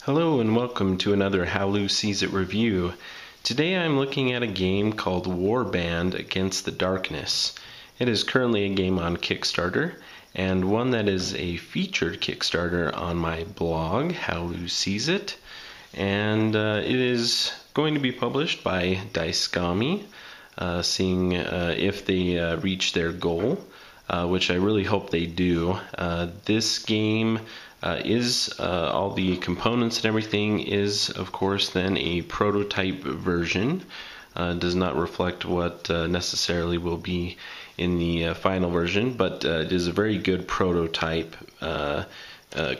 Hello and welcome to another How Lou Sees It review. Today I'm looking at a game called Warband Against the Darkness. It is currently a game on Kickstarter and one that is a featured Kickstarter on my blog, How Lou Sees It. And it is going to be published by Dyskami, seeing if they reach their goal, which I really hope they do. This game is all the components and everything is, of course, then a prototype version. Does not reflect what necessarily will be in the final version, but it is a very good prototype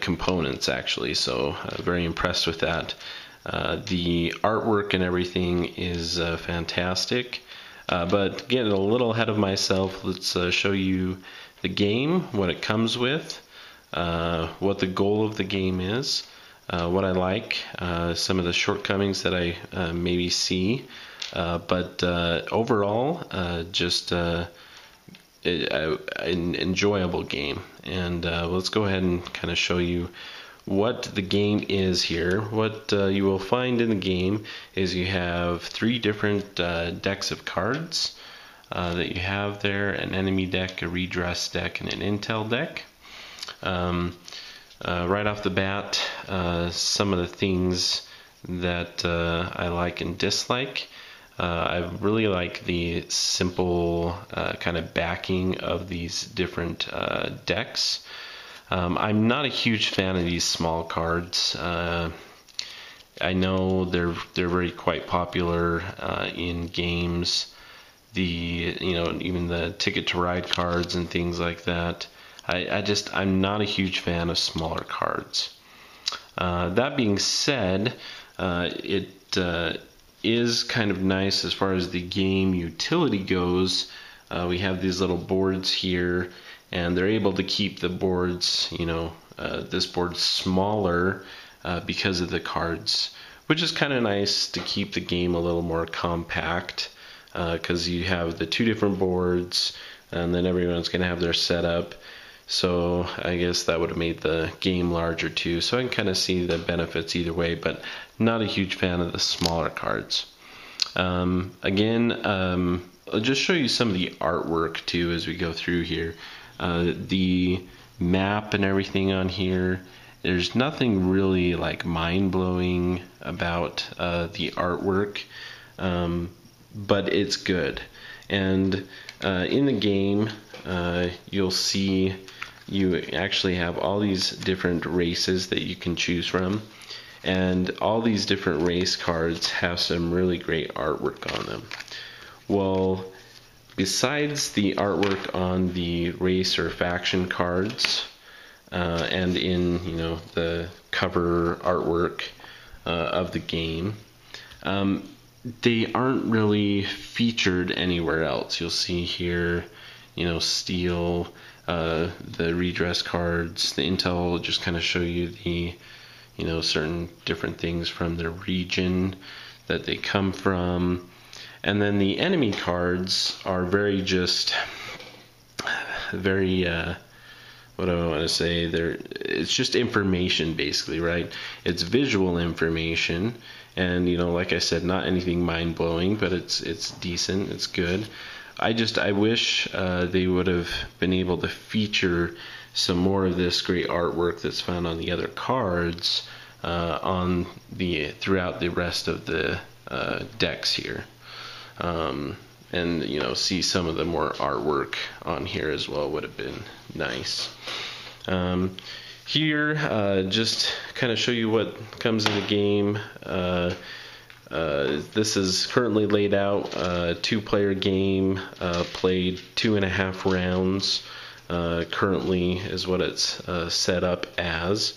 components actually, so very impressed with that. The artwork and everything is fantastic, but getting a little ahead of myself, let's show you the game, what it comes with, what the goal of the game is, what I like, some of the shortcomings that I maybe see, but overall just an enjoyable game. And let's go ahead and kind of show you what the game is here. What you will find in the game is you have three different decks of cards that you have there: an enemy deck, a redress deck, and an intel deck. Right off the bat, some of the things that I like and dislike. I really like the simple kind of backing of these different decks. I'm not a huge fan of these small cards. I know they're very quite popular in games. Even the Ticket to Ride cards and things like that. I'm not a huge fan of smaller cards. That being said, it is kind of nice as far as the game utility goes. We have these little boards here, and they're able to keep the boards, this board smaller because of the cards, which is kind of nice to keep the game a little more compact, because you have the two different boards, and then everyone's going to have their setup. So I guess that would have made the game larger too. So I can kind of see the benefits either way, but not a huge fan of the smaller cards. Again, I'll just show you some of the artwork too as we go through here. The map and everything on here, there's nothing really like mind-blowing about the artwork, but it's good. And in the game, you'll see you actually have all these different races that you can choose from, and all these different race cards have some really great artwork on them. Well, besides the artwork on the race or faction cards, and in the cover artwork of the game, they aren't really featured anywhere else. You'll see here, steel, the redress cards, the intel will just kind of show you the, certain different things from the region that they come from. And then the enemy cards are very, what do I want to say? It's just information basically, right? It's visual information, and like I said, not anything mind-blowing, but it's decent, it's good. I wish they would have been able to feature some more of this great artwork that's found on the other cards throughout the rest of the decks here, and see some of the more artwork on here as well would have been nice. Here, just kind of show you what comes in the game. This is currently laid out, two-player game, played 2.5 rounds, currently is what it's set up as.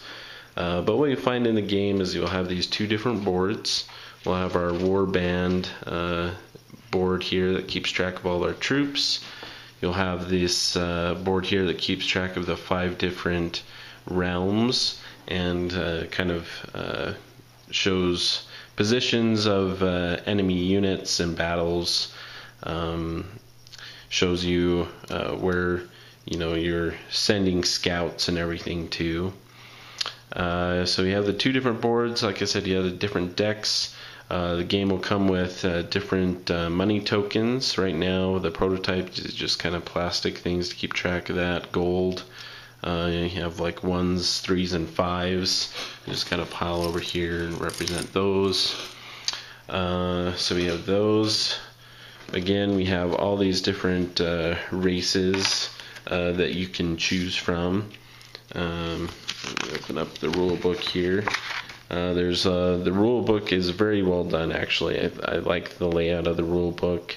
But what you find in the game is you'll have these two different boards. We'll have our Warband board here that keeps track of all our troops. You'll have this board here that keeps track of the 5 different realms and kind of shows positions of enemy units and battles, shows you where you're sending scouts and everything to. So we have the 2 different boards. Like I said, you have the different decks. The game will come with different money tokens. Right now, the prototype is just kind of plastic things to keep track of that. Gold. You have like 1s, 3s, and 5s. You just kind of pile over here and represent those. So we have those. Again, we have all these different races that you can choose from. Open up the rule book here. The rule book is very well done, actually. I like the layout of the rule book.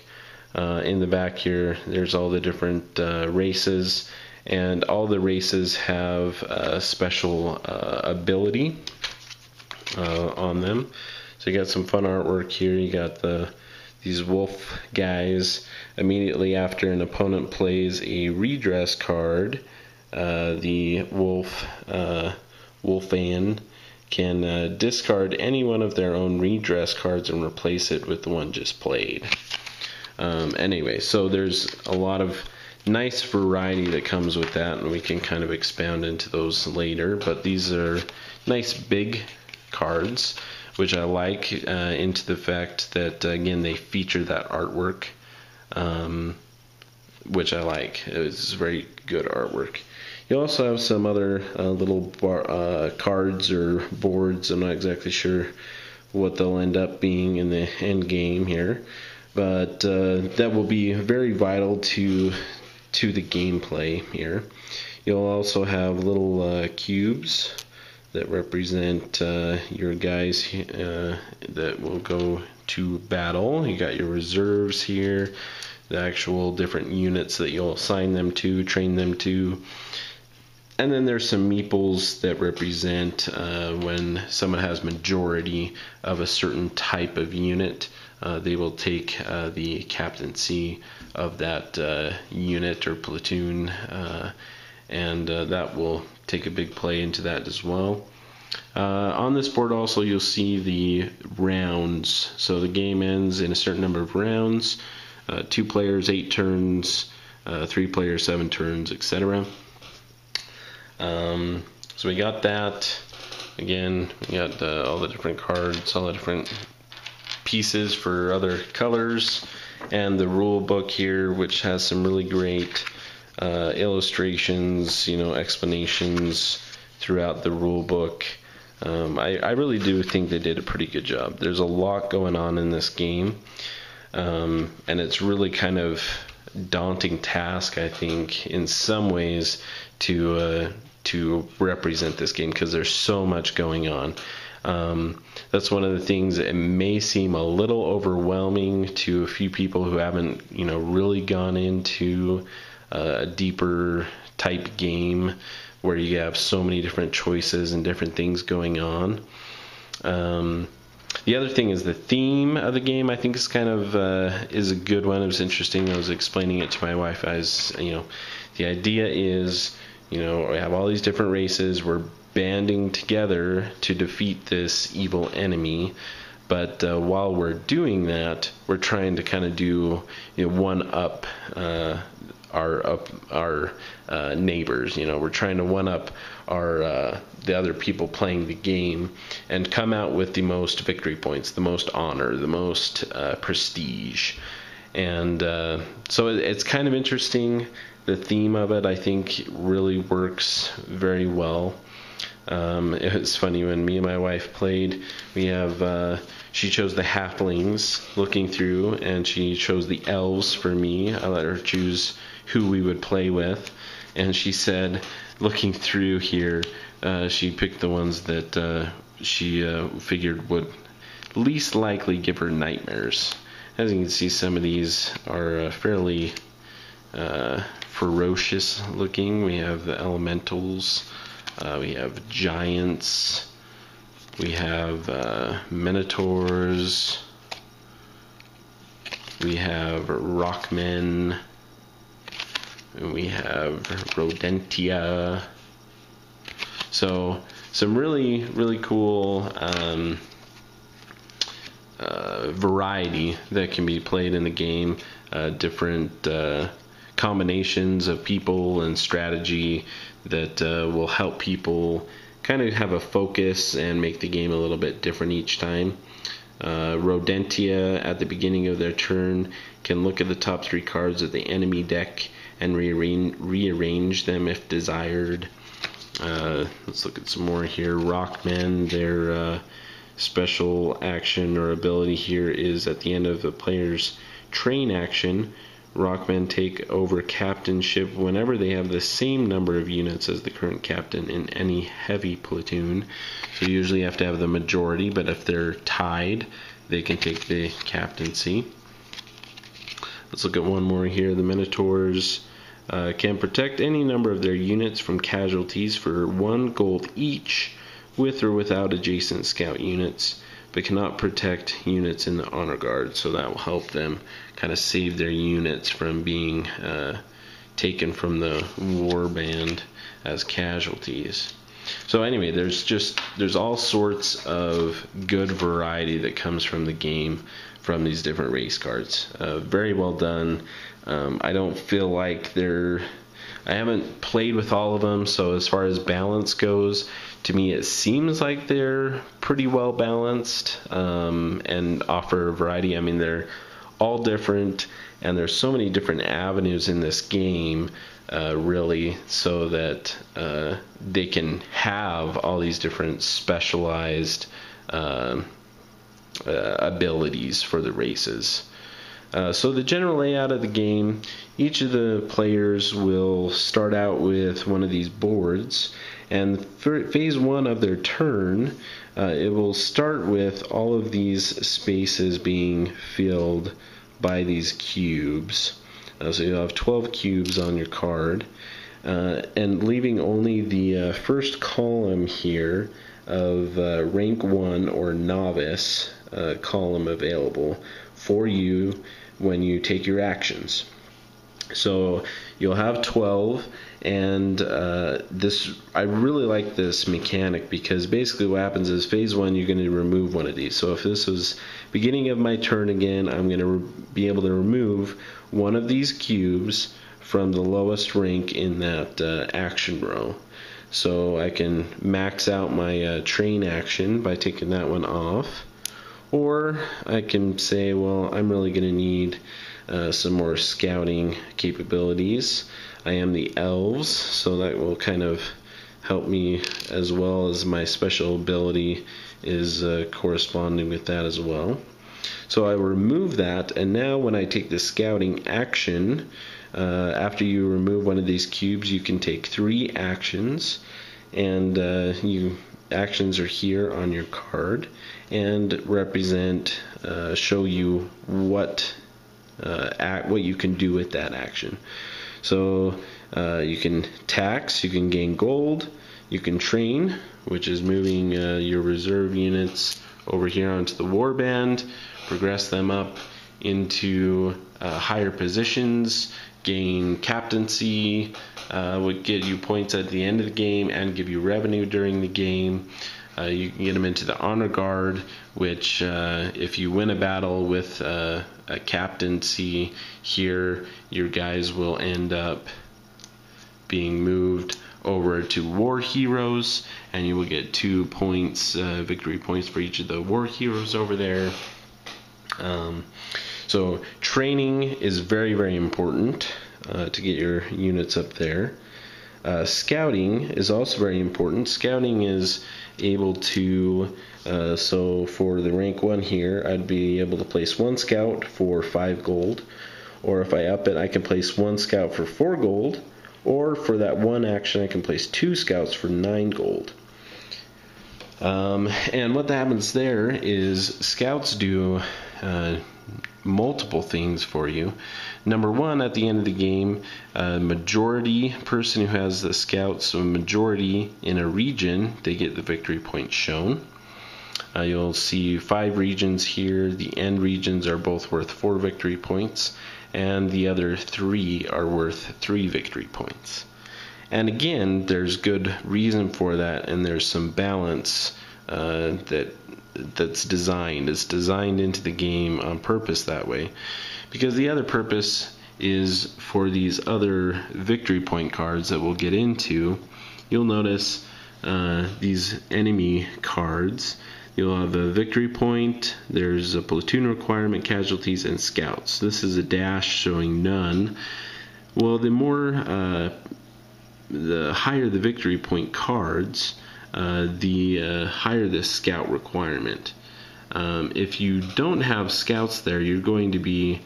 In the back here, there's all the different races, and all the races have a special ability on them. So you got some fun artwork here. You got these wolf guys. Immediately after an opponent plays a redress card, the Wolfan can discard any one of their own redress cards and replace it with the one just played. Anyway, so there's a lot of nice variety that comes with that, and we can kind of expound into those later. But these are nice big cards, which I like, into the fact that, again, they feature that artwork, which I like. It's very good artwork. You also have some other little cards or boards. I'm not exactly sure what they'll end up being in the end game here, but that will be very vital to the gameplay here. You'll also have little cubes that represent your guys that will go to battle. You got your reserves here, the actual different units that you'll assign them to, train them to. And then there's some meeples that represent when someone has majority of a certain type of unit, they will take the captaincy of that unit or platoon, and that will take a big play into that as well. On this board also you'll see the rounds. So the game ends in a certain number of rounds, 2 players 8 turns, 3 players 7 turns, etc. So we got that. Again, we got all the different cards, all the different pieces for other colors, and the rule book here, which has some really great illustrations, explanations throughout the rule book. I really do think they did a pretty good job. There's a lot going on in this game, and it's really kind of daunting task, I think, in some ways, to represent this game, because there's so much going on. That's one of the things that may seem a little overwhelming to a few people who haven't, really gone into a deeper type game where you have so many different choices and different things going on. The other thing is the theme of the game. I think is kind of is a good one. It was interesting. I was explaining it to my wife. The idea is, we have all these different races. We're banding together to defeat this evil enemy. But while we're doing that, we're trying to kind of do one up our neighbors. We're trying to one up the other people playing the game and come out with the most victory points, the most honor, the most prestige. And so it's kind of interesting. The theme of it, I think, really works very well. It was funny when me and my wife played. We have she chose the halflings looking through, and she chose the elves for me. I let her choose who we would play with, and she said, looking through here, she picked the ones that she figured would least likely give her nightmares. As you can see, some of these are fairly ferocious looking. We have the elementals, we have giants, we have minotaurs, we have rockmen, and we have rodentia. So some really, really cool variety that can be played in the game, different combinations of people and strategy that will help people kind of have a focus and make the game a little bit different each time. Rodentia at the beginning of their turn can look at the top 3 cards of the enemy deck and rearrange them if desired. Let's look at some more here. Rockmen, their special action or ability here is at the end of the player's train action, Rockmen take over captainship whenever they have the same number of units as the current captain in any heavy platoon. So you usually have to have the majority, but if they're tied, they can take the captaincy. Let's look at one more here. The Minotaurs can protect any number of their units from casualties for 1 gold each, with or without adjacent scout units, but cannot protect units in the honor guard. So that will help them kind of save their units from being taken from the warband as casualties. So anyway, there's all sorts of good variety that comes from the game from these different race cards. Very well done. I don't feel like I haven't played with all of them, so as far as balance goes, to me it seems like they're pretty well balanced and offer a variety. I mean, they're all different, and there's so many different avenues in this game, really, so that they can have all these different specialized abilities for the races. So the general layout of the game, each of the players will start out with one of these boards, and for phase 1 of their turn, it will start with all of these spaces being filled by these cubes. So you'll have 12 cubes on your card, and leaving only the first column here of rank 1 or novice column available for you when you take your actions. So you'll have 12, and I really like this mechanic, because basically what happens is phase 1 you're going to remove one of these. So if this was beginning of my turn again, I'm going to be able to remove one of these cubes from the lowest rank in that action row. So I can max out my train action by taking that one off. Or I can say, well, I'm really going to need some more scouting capabilities. I am the elves, so that will kind of help me, as well as my special ability is corresponding with that as well. So I remove that, and now when I take the scouting action, after you remove one of these cubes, you can take 3 actions, and actions are here on your card and represent, show you what you can do with that action. So you can tax, you can gain gold, you can train, which is moving your reserve units over here onto the warband, progress them up into higher positions, gain captaincy, would get you points at the end of the game and give you revenue during the game. You can get them into the honor guard, which if you win a battle with a captaincy here, your guys will end up being moved over to war heroes, and you will get 2 points, victory points for each of the war heroes over there. So training is very, very important to get your units up there. Scouting is also very important. Scouting is able to, so for the rank 1 here, I'd be able to place 1 scout for 5 gold, or if I up it, I can place 1 scout for 4 gold, or for that 1 action I can place 2 scouts for 9 gold. And what happens there is scouts do multiple things for you. Number 1, at the end of the game, majority person who has the scouts, so majority in a region, they get the victory point shown. You'll see 5 regions here. The end regions are both worth 4 victory points, and the other 3 are worth 3 victory points. And again, there's good reason for that, and there's some balance that's designed. It's designed into the game on purpose that way, because the other purpose is for these other victory point cards that we'll get into. You'll notice these enemy cards. You'll have a victory point, there's a platoon requirement, casualties, and scouts. This is a dash showing none. Well, the higher the victory point cards, the higher the scout requirement. If you don't have scouts there, you're going to be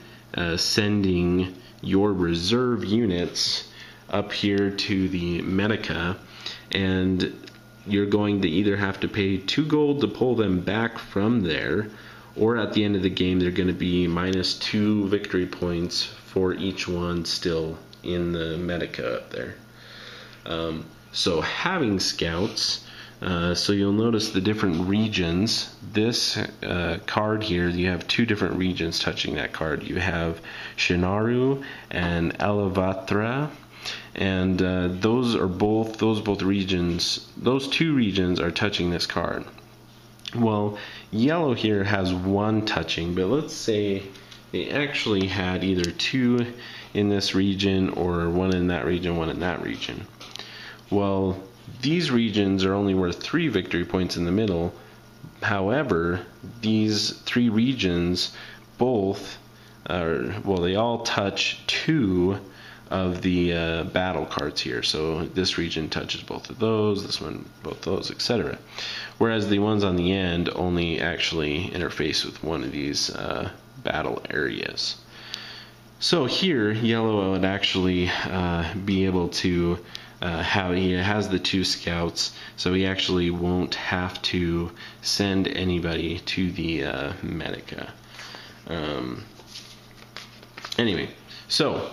sending your reserve units up here to the Medica, and you're going to either have to pay 2 gold to pull them back from there, or at the end of the game they're going to be -2 victory points for each one still in the Medica up there. So having scouts, so you'll notice the different regions. This card here, you have 2 different regions touching that card. You have Shinaru and Elevatra, and those both regions, those 2 regions are touching this card. Well, yellow here has 1 touching, but let's say they actually had either 2 in this region or 1 in that region, 1 in that region. Well, these regions are only worth 3 victory points in the middle. However, these 3 regions both they all touch 2 of the battle cards here. So this region touches both of those, this one both those, etc. Whereas the ones on the end only actually interface with one of these battle areas. So here, yellow would actually be able to he has the 2 scouts, so he actually won't have to send anybody to the Medica. Anyway, so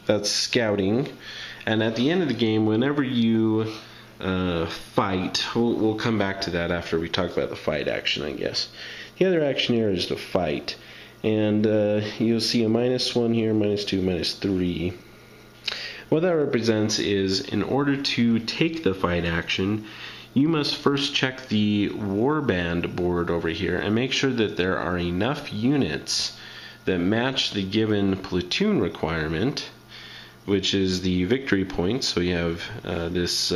that's scouting, and at the end of the game, whenever you fight, we'll come back to that after we talk about the fight action, I guess. The other action here is to fight, and you'll see a -1 here, -2, -3. What that represents is, in order to take the fight action, you must first check the Warband board over here and make sure that there are enough units that match the given platoon requirement, which is the victory points. So you have this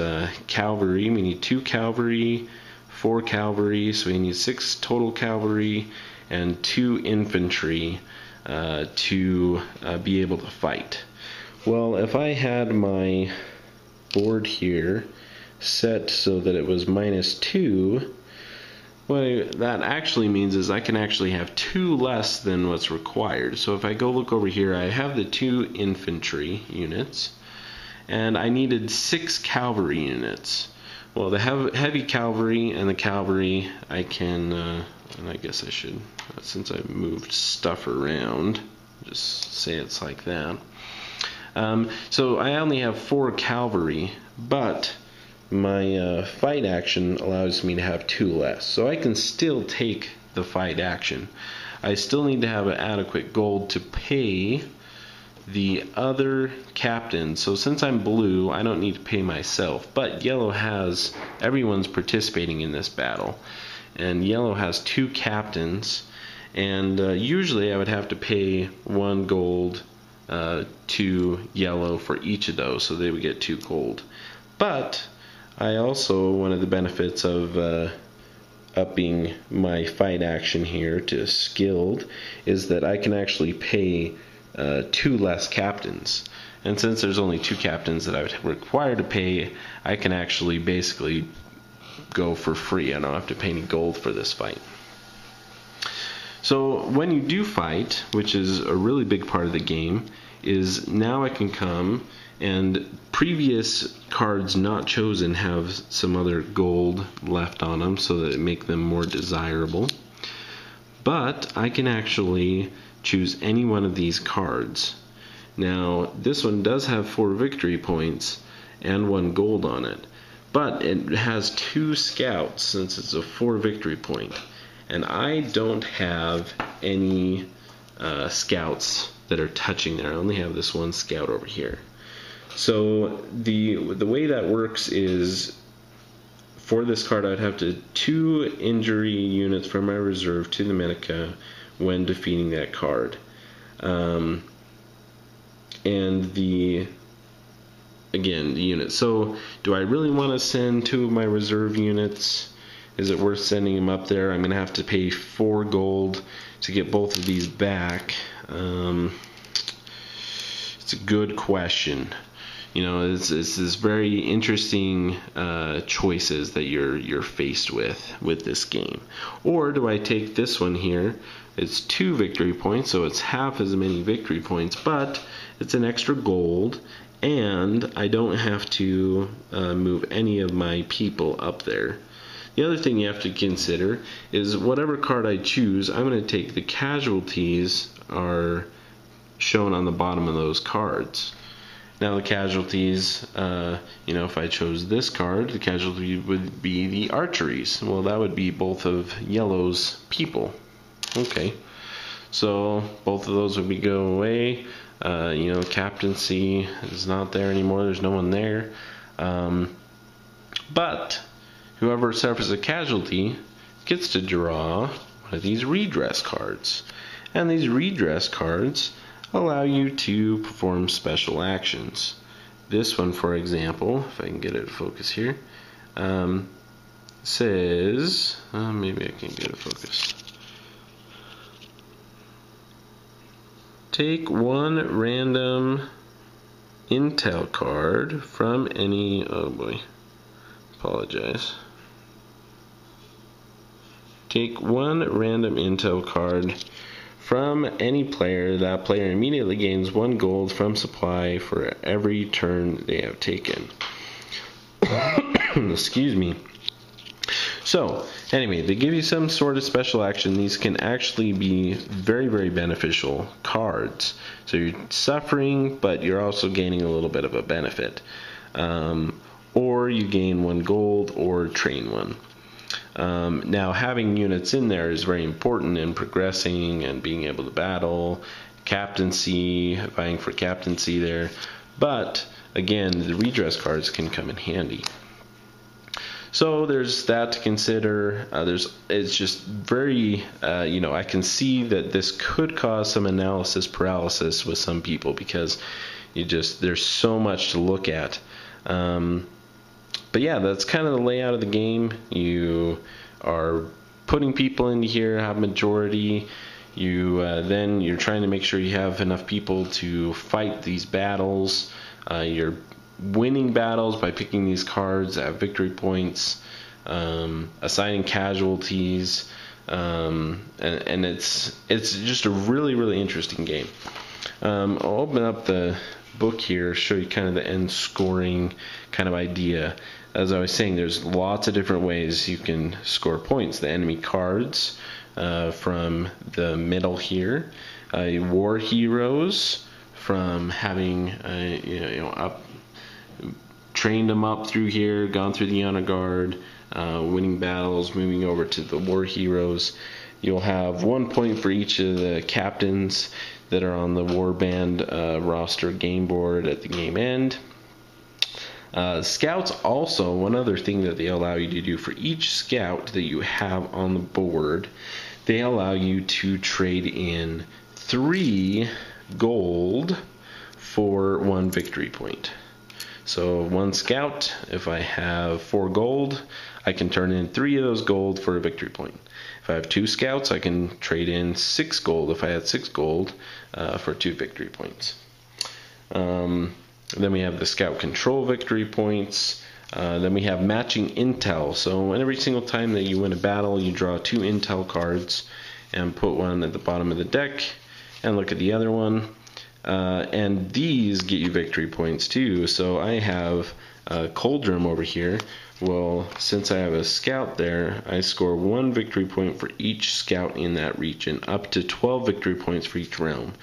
cavalry, we need 2 cavalry, 4 cavalry, so we need 6 total cavalry, and 2 infantry to be able to fight. Well, if I had my board here set so that it was -2, what that actually means is I can actually have 2 less than what's required. So if I go look over here, I have the 2 infantry units, and I needed 6 cavalry units. Well, the heavy cavalry and the cavalry, I can, and I guess I should, since I've moved stuff around, just say it's like that. So I only have 4 cavalry, but my fight action allows me to have 2 less. So I can still take the fight action. I still need to have an adequate gold to pay the other captains. So since I'm blue, I don't need to pay myself, but yellow has, everyone's participating in this battle, and yellow has 2 captains, and usually I would have to pay 1 gold to yellow for each of those, so they would get 2 gold. But I also, one of the benefits of upping my fight action here to skilled is that I can actually pay 2 less captains. And since there's only 2 captains that I would require to pay, I can actually basically go for free. I don't have to pay any gold for this fight. So when you do fight, which is a really big part of the game, is now I can come, and previous cards not chosen have some other gold left on them so that it make them more desirable. But I can actually choose any one of these cards. Now this one does have 4 victory points and 1 gold on it, but it has 2 scouts since it's a 4 victory point, and I don't have any scouts that are touching there. I only have this 1 scout over here. So the way that works is, for this card I'd have to 2 injury units from my reserve to the Medica when defeating that card. And again, the units. So do I really want to send 2 of my reserve units? Is it worth sending them up there? I'm going to have to pay 4 gold to get both of these back. It's a good question. You know, it's this very interesting choices that you're faced with this game. Or do I take this one here? It's 2 victory points, so it's half as many victory points, but it's an extra gold, and I don't have to move any of my people up there. The other thing you have to consider is whatever card I choose, I'm going to take the casualties are shown on the bottom of those cards. Now the casualties, you know, if I chose this card, the casualty would be the archeries. Well, that would be both of yellow's people. Okay, so both of those would be go away. You know, captaincy is not there anymore. There's no one there. But whoever suffers a casualty gets to draw one of these redress cards. And these redress cards allow you to perform special actions. This one, for example, if I can get it to focus here, says, maybe I can get it focused. Take 1 random intel card from any, oh boy, apologize. Take 1 random intel card from any player. That player immediately gains 1 gold from supply for every turn they have taken. Excuse me. So, anyway, they give you some sort of special action. These can actually be very, very beneficial cards. So you're suffering, but you're also gaining a little bit of a benefit. Or you gain 1 gold or train 1. Now, having units in there is very important in progressing and being able to battle, captaincy, vying for captaincy there. But, again, the redress cards can come in handy. So there's that to consider. It's just very, you know, I can see that this could cause some analysis paralysis with some people because there's so much to look at. But yeah, that's kind of the layout of the game. You are putting people into here, have majority. Then you're trying to make sure you have enough people to fight these battles. You're winning battles by picking these cards at victory points, assigning casualties, and it's just a really, really interesting game. I'll open up the book here, show you kind of the end scoring kind of idea. As I was saying, there's lots of different ways you can score points. The enemy cards from the middle here, war heroes from having trained them up through here, gone through the honor guard, winning battles, moving over to the war heroes. You'll have 1 point for each of the captains that are on the Warband roster game board at the game end. Scouts also, one other thing that they allow you to do for each scout that you have on the board, they allow you to trade in 3 gold for 1 victory point. So 1 scout, if I have 4 gold, I can turn in 3 of those gold for a victory point. If I have 2 scouts, I can trade in 6 gold if I had 6 gold for 2 victory points. Then we have the scout control victory points. Then we have matching intel. So every single time that you win a battle, you draw 2 intel cards and put one at the bottom of the deck and look at the other one. And these get you victory points too. So I have Coldrum over here. Well, since I have a scout there, I score 1 victory point for each scout in that region, up to 12 victory points for each realm.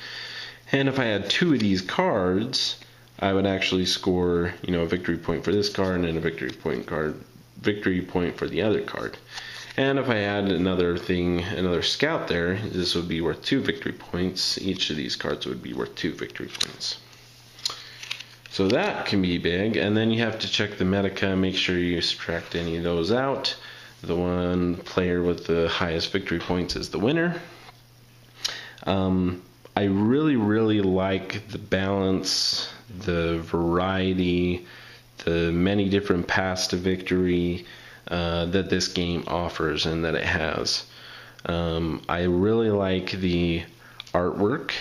And if I had 2 of these cards, I would actually score, a victory point for this card and a victory point for the other card. And if I had another scout there, this would be worth 2 victory points. Each of these cards would be worth 2 victory points. So that can be big. And then you have to check the Medica, make sure you subtract any of those out. The one player with the highest victory points is the winner. I really, really like the balance the variety, the many different paths to victory that this game offers and that it has. I really like the artwork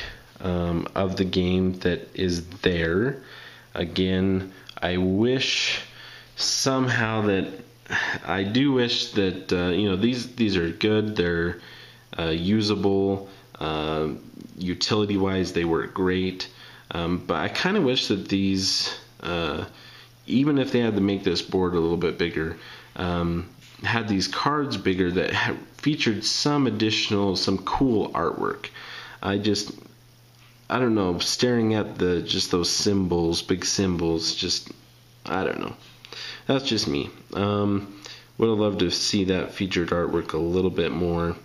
of the game that is there. Again, I wish somehow that these are good. They're usable. Utility-wise, they work great. But I kind of wish that these, even if they had to make this board a little bit bigger, had these cards bigger that featured some cool artwork. I don't know, staring at just those symbols, big symbols, I don't know. That's just me. Would have loved to see that featured artwork a little bit more.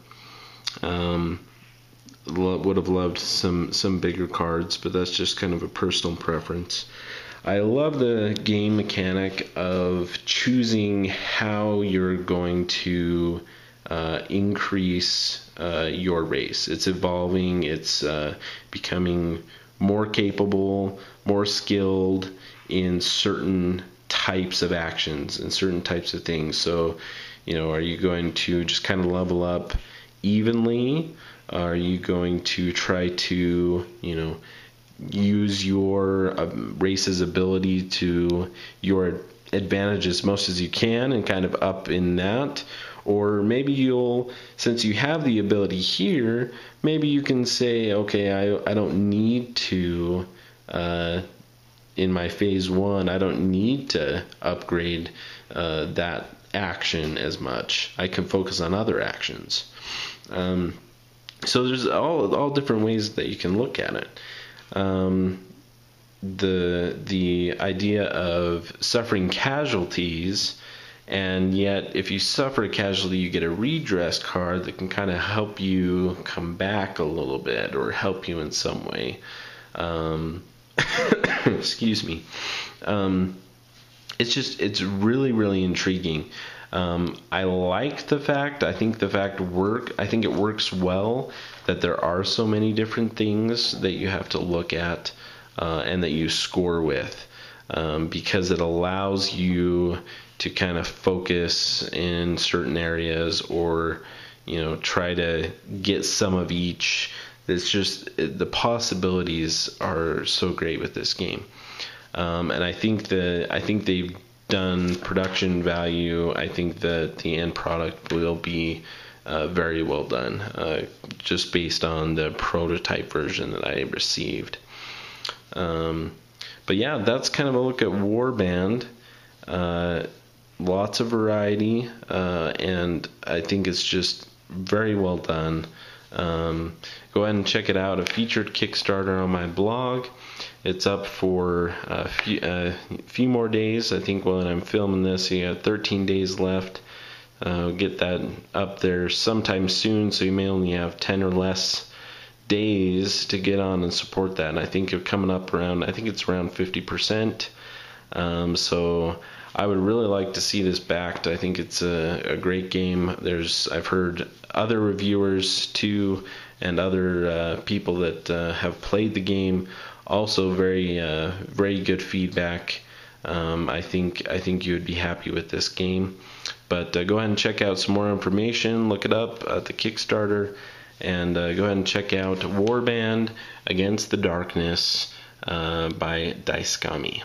Would have loved some bigger cards, but that's just kind of a personal preference. I love the game mechanic of choosing how you're going to increase your race. It's evolving, it's becoming more capable, more skilled in certain types of actions and certain types of things. So, are you going to just kind of level up evenly? Are you going to try to, use your race's ability to your advantage as much as you can and kind of up in that? Or maybe since you have the ability here, maybe you can say, okay, I don't need to, in my phase 1, I don't need to upgrade that action as much. I can focus on other actions. So there's all different ways that you can look at it. The idea of suffering casualties, and yet if you suffer a casualty, you get a redress card that can kind of help you come back a little bit or help you in some way. Excuse me. It's really, really intriguing. I like the fact, I think it works well that there are so many different things that you have to look at and that you score with, because it allows you to kind of focus in certain areas or, try to get some of each. It's just, the possibilities are so great with this game. And I think they've done production value. I think that the end product will be very well done, just based on the prototype version that I received. But yeah, that's kind of a look at Warband. Lots of variety, and I think it's just very well done. Go ahead and check it out. A featured Kickstarter on my blog. It's up for a few more days. I think when I'm filming this, you got 13 days left. Get that up there sometime soon, so you may only have 10 or less days to get on and support that. And I think it's coming up around, I think it's around 50%. So I would really like to see this backed. I think it's a great game. I've heard other reviewers too, and other people that have played the game. Also, very good feedback. I think you would be happy with this game. But go ahead and check out some more information. Look it up at the Kickstarter, and go ahead and check out Warband Against the Darkness by Dyskami.